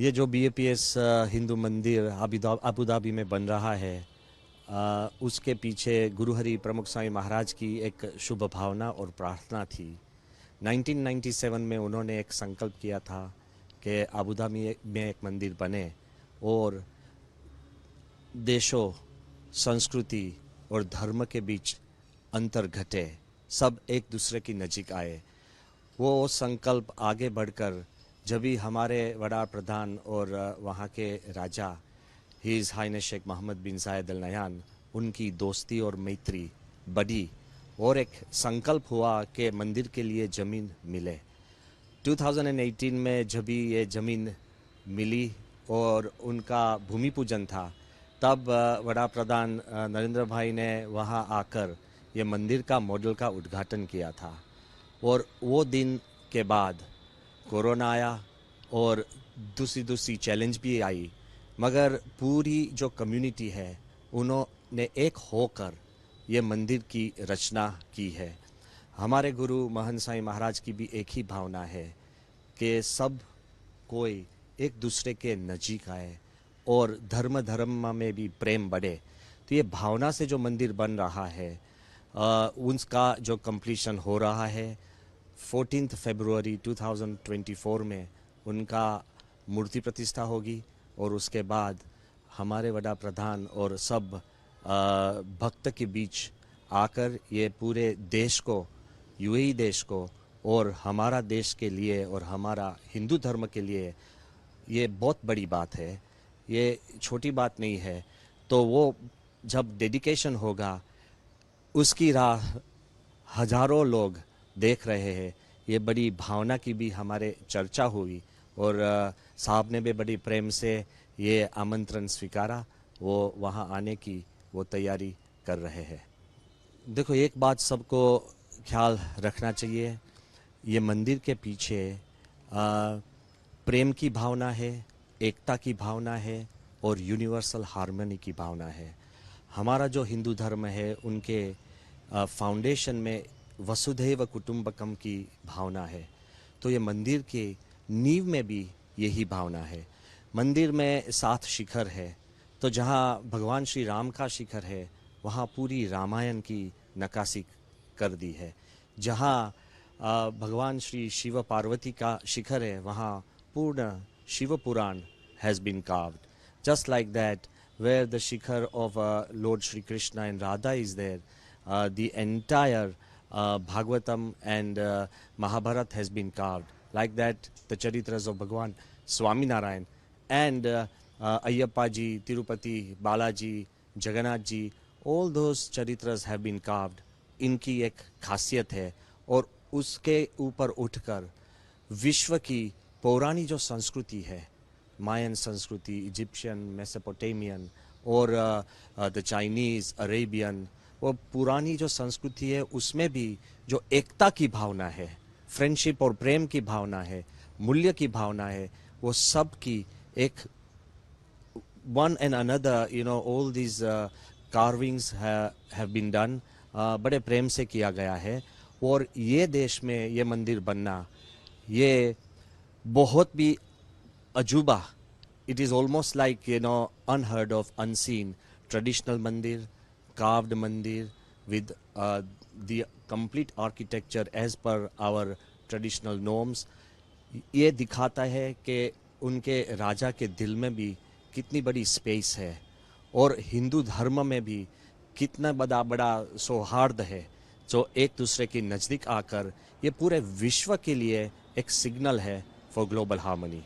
ये जो BAPS हिंदू मंदिर अबू धाबी में बन रहा है, उसके पीछे गुरु हरि प्रमुख स्वामी महाराज की एक शुभ भावना और प्रार्थना थी। 1997 में उन्होंने एक संकल्प किया था कि अबू धाबी में एक मंदिर बने और देशों, संस्कृति और धर्म के बीच अंतर घटे, सब एक दूसरे की नज़दीक आए। वो संकल्प आगे बढ़कर जब भी हमारे वड़ा प्रधान और वहाँ के राजा हिज हाइनेस शेख मोहम्मद बिन जायद अल नहयान, उनकी दोस्ती और मैत्री बढ़ी और एक संकल्प हुआ कि मंदिर के लिए ज़मीन मिले। 2018 में जब भी ये ज़मीन मिली और उनका भूमि पूजन था, तब वड़ा प्रधान नरेंद्र भाई ने वहाँ आकर ये मंदिर का मॉडल का उद्घाटन किया था। और वो दिन के बाद कोरोना आया और दूसरी चैलेंज भी आई, मगर पूरी जो कम्युनिटी है उन्होंने एक होकर ये मंदिर की रचना की है। हमारे गुरु महंत साईं महाराज की भी एक ही भावना है कि सब कोई एक दूसरे के नज़दीक आए और धर्म में भी प्रेम बढ़े। तो ये भावना से जो मंदिर बन रहा है, उसका जो कंप्लीशन हो रहा है 14 फरवरी 2024 में उनका मूर्ति प्रतिष्ठा होगी और उसके बाद हमारे वड़ा प्रधान और सब भक्त के बीच आकर ये पूरे देश को, UAE देश को और हमारा देश के लिए और हमारा हिंदू धर्म के लिए ये बहुत बड़ी बात है, ये छोटी बात नहीं है। तो वो जब डेडिकेशन होगा उसकी राह हजारों लोग देख रहे हैं। ये बड़ी भावना की भी हमारे चर्चा हुई और साहब ने भी बड़ी प्रेम से ये आमंत्रण स्वीकारा, वो वहाँ आने की वो तैयारी कर रहे हैं। देखो, एक बात सबको ख्याल रखना चाहिए, ये मंदिर के पीछे प्रेम की भावना है, एकता की भावना है और यूनिवर्सल हार्मनी की भावना है। हमारा जो हिंदू धर्म है उनके फाउंडेशन में वसुधैव कुटुंबकम की भावना है। तो ये मंदिर के नींव में भी यही भावना है। मंदिर में 7 शिखर है, तो जहाँ भगवान श्री राम का शिखर है वहाँ पूरी रामायण की नक्काशी कर दी है। जहाँ भगवान श्री शिव पार्वती का शिखर है वहाँ पूर्ण Shiv Puran has been carved. Just like that, where the shikhar of Lord Shri Krishna and Radha is there, the entire Bhagavatam and Mahabharat has been carved. Like that, the charitras of Bhagwan Swami Narayan and Ayyappa ji, Tirupati, Balaji, Jagannath ji, all those charitras have been carved. इनकी एक खासियत है और उसके ऊपर उठकर विश्व की पौराणी जो संस्कृति है, मायन संस्कृति, इजिप्शियन, मेसोपोटामियन और द चाइनीज़, अरेबियन, वो पुरानी जो संस्कृति है उसमें भी जो एकता की भावना है, फ्रेंडशिप और प्रेम की भावना है, मूल्य की भावना है, वो सब की एक one and another, all these carvings have been done, बड़े प्रेम से किया गया है। और ये देश में ये मंदिर बनना, ये बहुत भी अजूबा, it is almost like unheard of, unseen traditional mandir, carved mandir with the complete architecture as per our traditional norms। ये दिखाता है कि उनके राजा के दिल में भी कितनी बड़ी स्पेस है और हिंदू धर्म में भी कितना बड़ा सौहार्द है, जो एक दूसरे के नज़दीक आकर ये पूरे विश्व के लिए एक सिग्नल है फॉर ग्लोबल हार्मनी।